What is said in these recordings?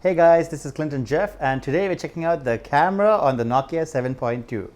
Hey guys, this is Clinton Jeff, and today we're checking out the camera on the Nokia 7.2.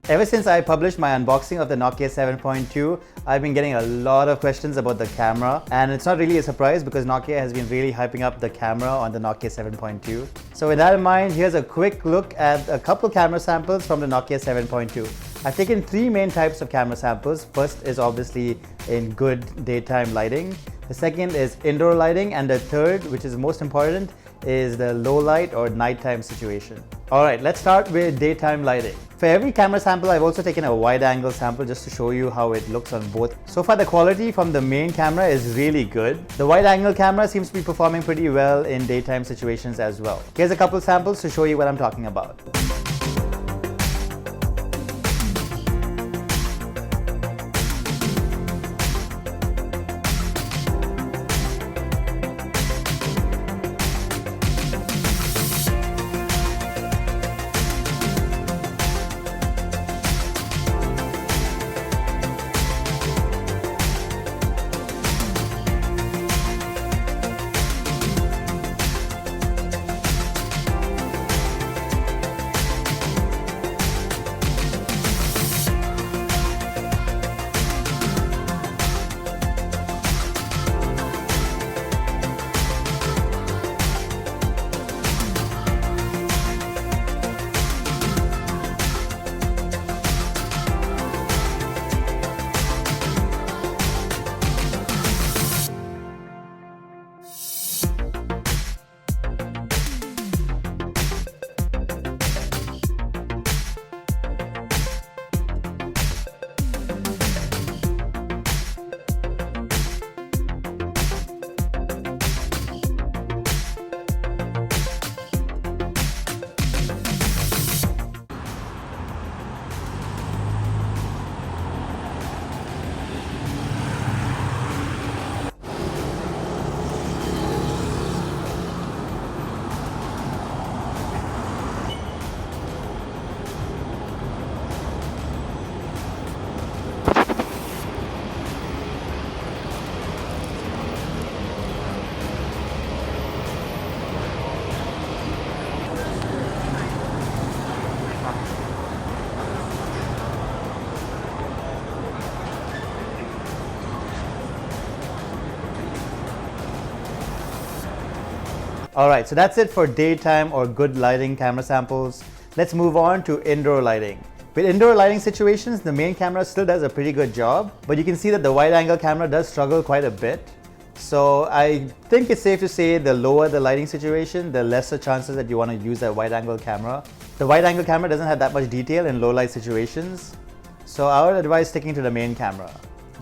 Ever since I published my unboxing of the Nokia 7.2, I've been getting a lot of questions about the camera, and it's not really a surprise because Nokia has been really hyping up the camera on the Nokia 7.2. So with that in mind, here's a quick look at a couple camera samples from the Nokia 7.2. I've taken three main types of camera samples. First is obviously in good daytime lighting. The second is indoor lighting, and the third, which is most important, is the low light or nighttime situation. Alright, let's start with daytime lighting. For every camera sample, I've also taken a wide angle sample just to show you how it looks on both. So far the quality from the main camera is really good. The wide angle camera seems to be performing pretty well in daytime situations as well. Here's a couple samples to show you what I'm talking about. Alright, so that's it for daytime or good lighting camera samples. Let's move on to indoor lighting. With indoor lighting situations, the main camera still does a pretty good job, but you can see that the wide angle camera does struggle quite a bit. So I think it's safe to say the lower the lighting situation, the lesser chances that you want to use that wide angle camera. The wide angle camera doesn't have that much detail in low light situations, so I would advise sticking to the main camera.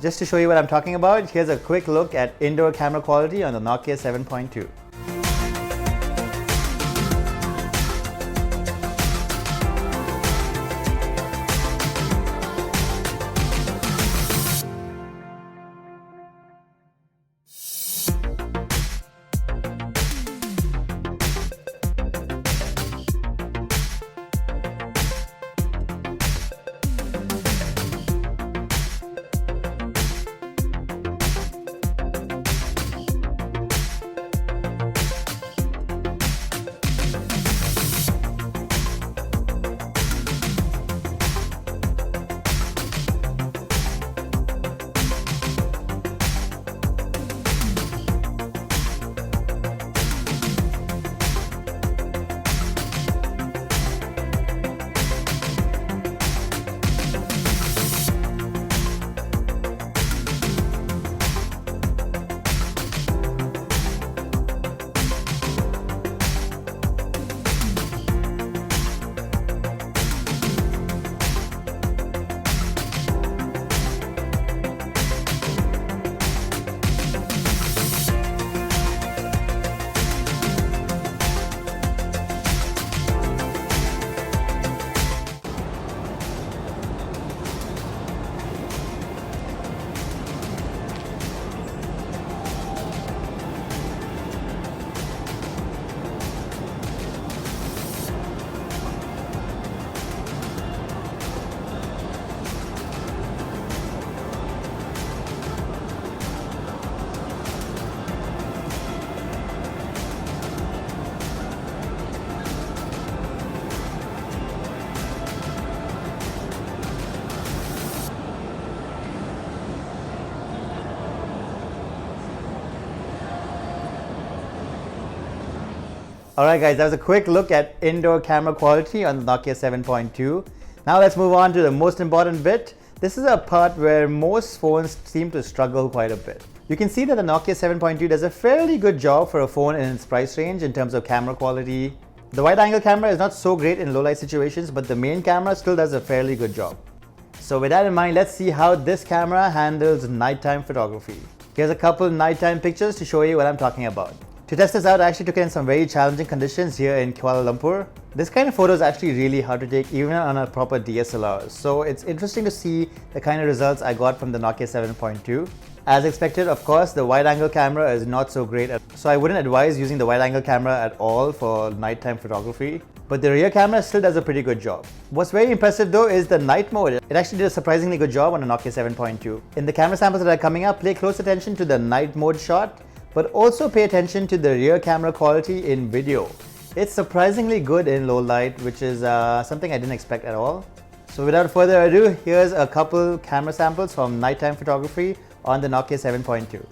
Just to show you what I'm talking about, here's a quick look at indoor camera quality on the Nokia 7.2. Alright guys, that was a quick look at indoor camera quality on the Nokia 7.2. Now let's move on to the most important bit. This is a part where most phones seem to struggle quite a bit. You can see that the Nokia 7.2 does a fairly good job for a phone in its price range in terms of camera quality. The wide angle camera is not so great in low light situations, but the main camera still does a fairly good job. So with that in mind, let's see how this camera handles nighttime photography. Here's a couple nighttime pictures to show you what I'm talking about. To test this out, I actually took it in some very challenging conditions here in Kuala Lumpur. This kind of photo is actually really hard to take even on a proper DSLR. So it's interesting to see the kind of results I got from the Nokia 7.2. As expected, of course, the wide angle camera is not so great, so I wouldn't advise using the wide angle camera at all for nighttime photography. But the rear camera still does a pretty good job. What's very impressive though is the night mode. It actually did a surprisingly good job on a Nokia 7.2. In the camera samples that are coming up, pay close attention to the night mode shot, but also pay attention to the rear camera quality in video. It's surprisingly good in low light, which is something I didn't expect at all. So without further ado, here's a couple camera samples from nighttime photography on the Nokia 7.2.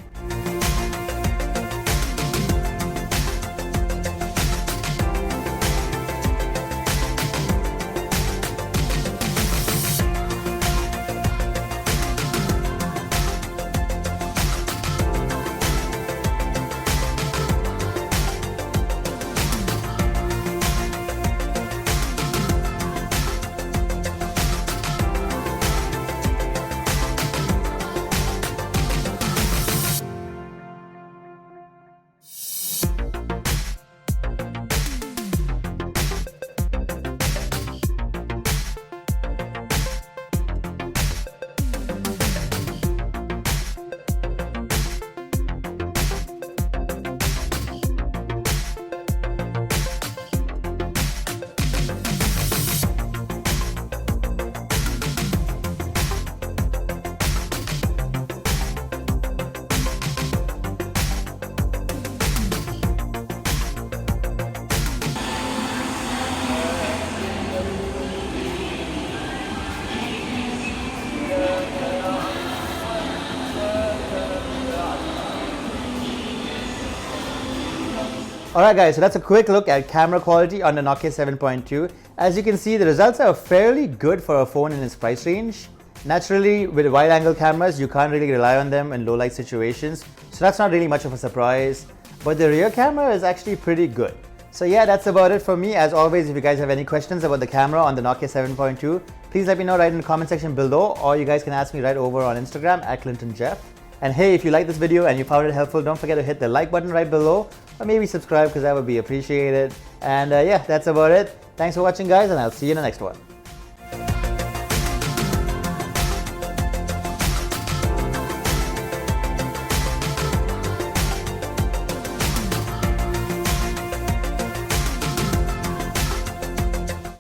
Alright guys, so that's a quick look at camera quality on the Nokia 7.2. As you can see, the results are fairly good for a phone in its price range. Naturally, with wide angle cameras, you can't really rely on them in low light situations, so that's not really much of a surprise. But the rear camera is actually pretty good. So yeah, that's about it for me. As always, if you guys have any questions about the camera on the Nokia 7.2, please let me know right in the comment section below, or you guys can ask me right over on Instagram at ClintonJeff. And hey, if you like this video and you found it helpful, don't forget to hit the like button right below, or maybe subscribe because that would be appreciated. And yeah, that's about it. Thanks for watching guys, and I'll see you in the next one.